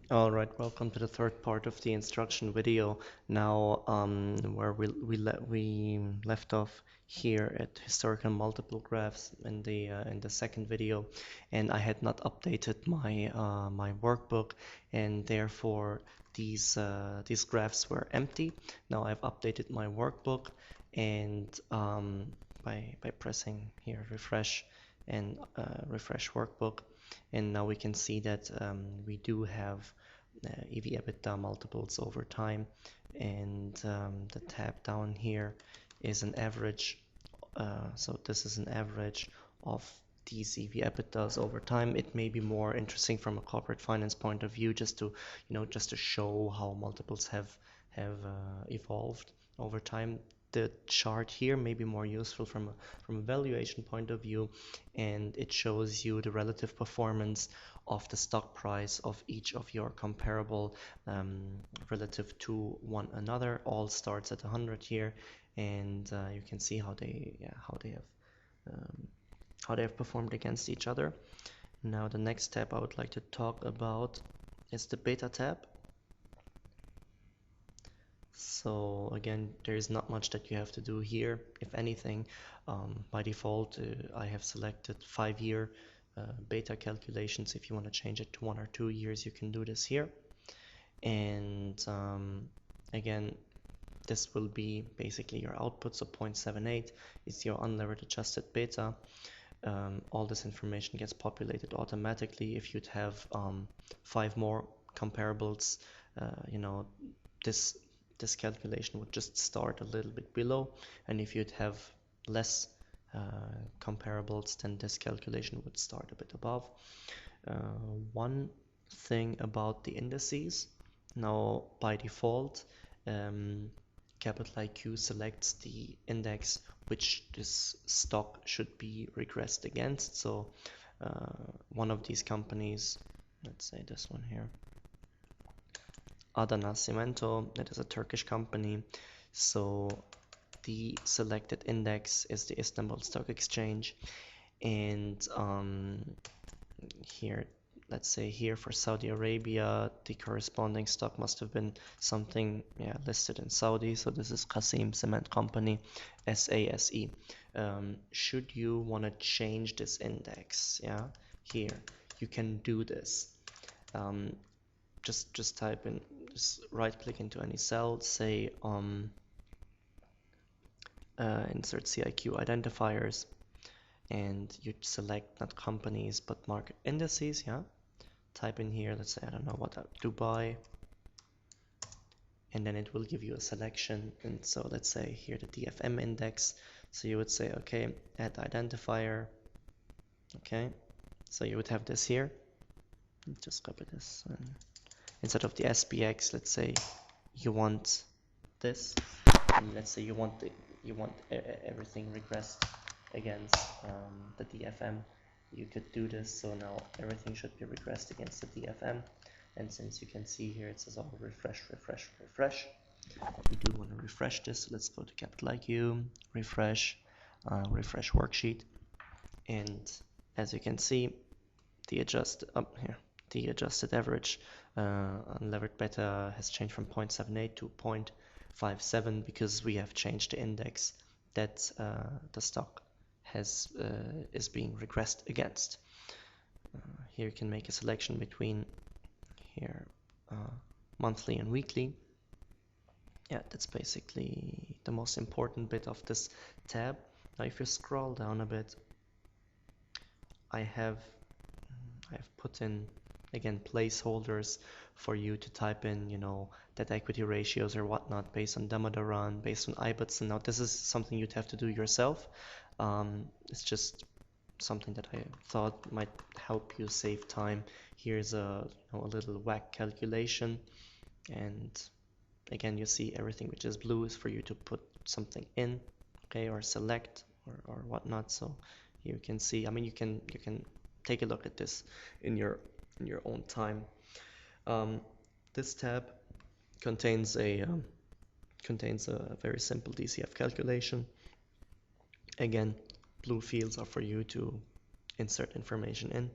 All right, welcome to the third part of the instruction video. Now, where we left off here at historical multiple graphs in the second video, and I had not updated my workbook, and therefore these graphs were empty. Now I've updated my workbook, and by pressing here refresh and refresh workbook, and now we can see that we do have EV/EBITDA multiples over time, and the tab down here is an average. So this is an average of these EV/EBITDAs over time. It may be more interesting from a corporate finance point of view, just to just to show how multiples have evolved over time. The chart here may be more useful from a valuation point of view, and it shows you the relative performance of the stock price of each of your comparable relative to one another. All starts at 100 here, and you can see how they have performed against each other. Now the next tab I would like to talk about is the beta tab. So again, there is not much that you have to do here. If anything, by default, I have selected 5-year beta calculations. If you want to change it to 1 or 2 years, you can do this here. And again, this will be basically your output. So 0.78 is your unlevered adjusted beta. All this information gets populated automatically. If you'd have 5 more comparables, this calculation would just start a little bit below, and if you'd have less comparables, then this calculation would start a bit above. One thing about the indices, now by default, Capital IQ selects the index which this stock should be regressed against. So one of these companies, let's say this one here, Adana Cimento, it is a Turkish company, so the selected index is the Istanbul Stock Exchange, and here, let's say here for Saudi Arabia, the corresponding stock must have been something listed in Saudi, so this is Qasim Cement Company, SASE. Should you want to change this index, here you can do this. Just type in, just right click into any cell, say insert CIQ identifiers, and you select not companies but market indices. Type in here, let's say, I don't know what, Dubai, and then it will give you a selection. And so let's say here the DFM index, so you would say okay, add identifier. Okay, so you would have this here. Just copy this, and instead of the SPX, let's say you want this, and let's say you want everything regressed against the DFM. You could do this, so now everything should be regressed against the DFM, and since you can see here it says, oh, refresh, we do want to refresh this, so let's go to Capital IQ, refresh worksheet, and as you can see, the adjusted average unlevered beta has changed from 0.78 to 0.57 because we have changed the index that the stock is being regressed against. Here you can make a selection between here monthly and weekly. That's basically the most important bit of this tab. Now if you scroll down a bit, I've put in again placeholders for you to type in debt equity ratios or whatnot based on Damodaran, based on Ibbotson. Now this is something you'd have to do yourself. It's just something that I thought might help you save time. Here's a little whack calculation, and again you see everything which is blue is for you to put something in, okay, or select or whatnot. So here you can see, you can take a look at this in your own time. This tab contains a very simple Dcf calculation. Again, blue fields are for you to insert information in.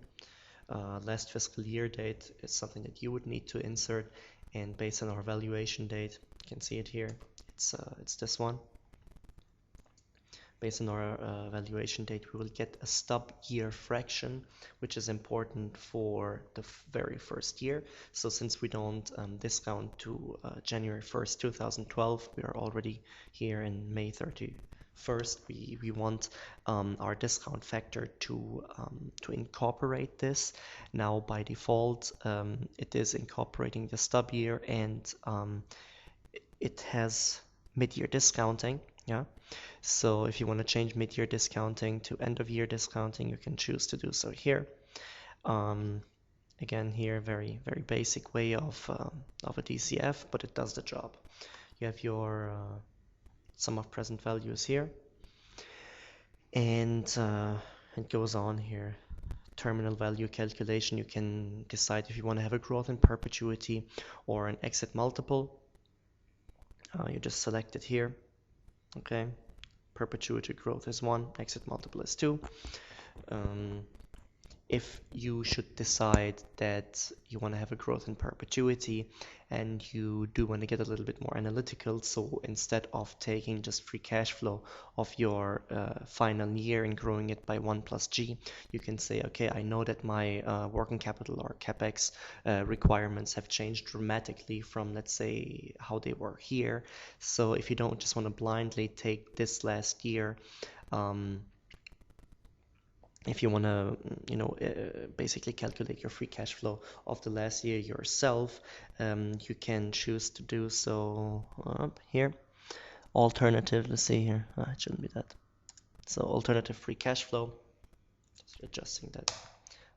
last fiscal year date is something that you would need to insert, and based on our valuation date, you can see it here, it's this one. Based on our valuation date, we will get a stub year fraction, which is important for the very first year. So since we don't discount to January 1st, 2012, we are already here in May 31st. We want our discount factor to incorporate this. Now by default, it is incorporating the stub year, and it has mid-year discounting. Yeah. So if you want to change mid-year discounting to end-of-year discounting, you can choose to do so here. Again, here, very basic way of a DCF, but it does the job. You have your sum of present values here, and it goes on here. Terminal value calculation, you can decide if you want to have a growth in perpetuity or an exit multiple. You just select it here. Okay, perpetuity growth is 1, exit multiple is 2. If you should decide that you want to have a growth in perpetuity and you do want to get a little bit more analytical, so instead of taking just free cash flow of your final year and growing it by 1 plus G, you can say, okay, I know that my working capital or CapEx requirements have changed dramatically from, let's say, how they were here. So if you don't just want to blindly take this last year, if you want to, basically calculate your free cash flow of the last year yourself, you can choose to do so here. Alternative, let's see here. It shouldn't be that. So alternative free cash flow, just adjusting that.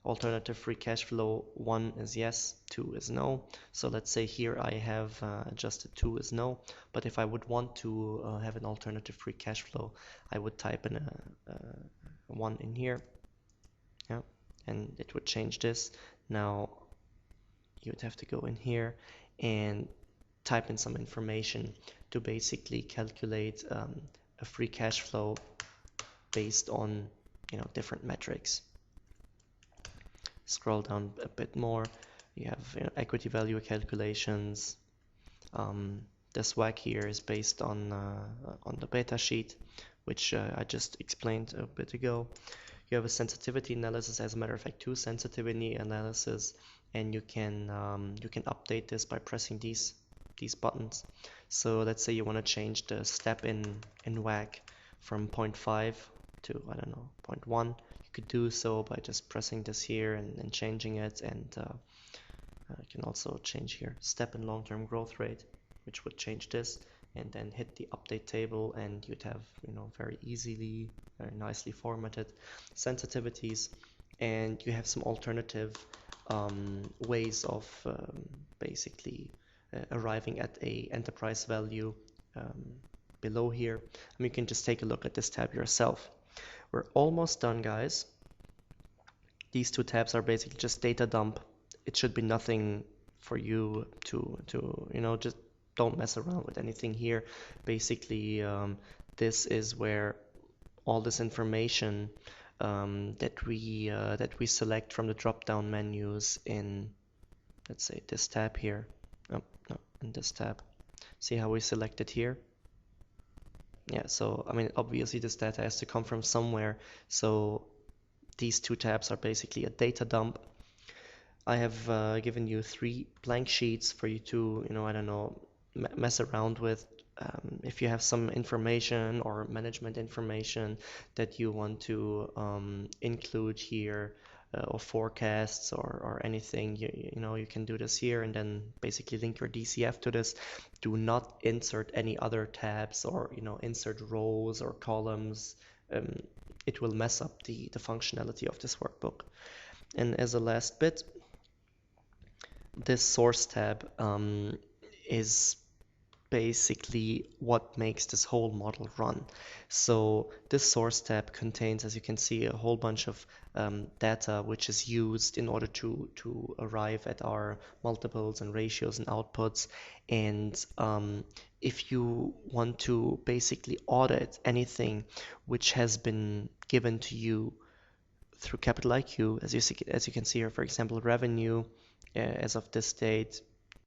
Alternative free cash flow, 1 is yes, 2 is no. So let's say here I have adjusted 2 is no, but if I would want to have an alternative free cash flow, I would type in a 1 in here. Yeah, and it would change this. Now you would have to go in here and type in some information to basically calculate a free cash flow based on different metrics. Scroll down a bit more. You have equity value calculations. This WACC here is based on the beta sheet, which I just explained a bit ago. You have a sensitivity analysis, as a matter of fact, 2 sensitivity analysis, and you can update this by pressing these buttons. So let's say you want to change the step in WACC from 0.5 to, I don't know, 0.1. You could do so by just pressing this here and changing it, and you can also change here step in long-term growth rate, which would change this, and then hit the update table, and you'd have very nicely formatted sensitivities, and you have some alternative ways of basically arriving at a enterprise value below here. And you can just take a look at this tab yourself. We're almost done, guys. These 2 tabs are basically just data dump. It should be nothing for you to just don't mess around with anything here. Basically, this is where all this information that we select from the drop-down menus in, let's say, this tab here. Oh, no, in this tab. See how we select it here? Yeah, so I mean, obviously this data has to come from somewhere. So these 2 tabs are basically a data dump. I have given you 3 blank sheets for you to, I don't know, mess around with. If you have some information or management information that you want to include here, or forecasts or anything, you can do this here, and then basically link your DCF to this. Do not insert any other tabs or insert rows or columns. It will mess up the functionality of this workbook. And as a last bit, this source tab is basically what makes this whole model run. So this source tab contains, as you can see, a whole bunch of data which is used in order to arrive at our multiples and ratios and outputs. And if you want to basically audit anything which has been given to you through capital IQ, as you can see here, for example, revenue as of this date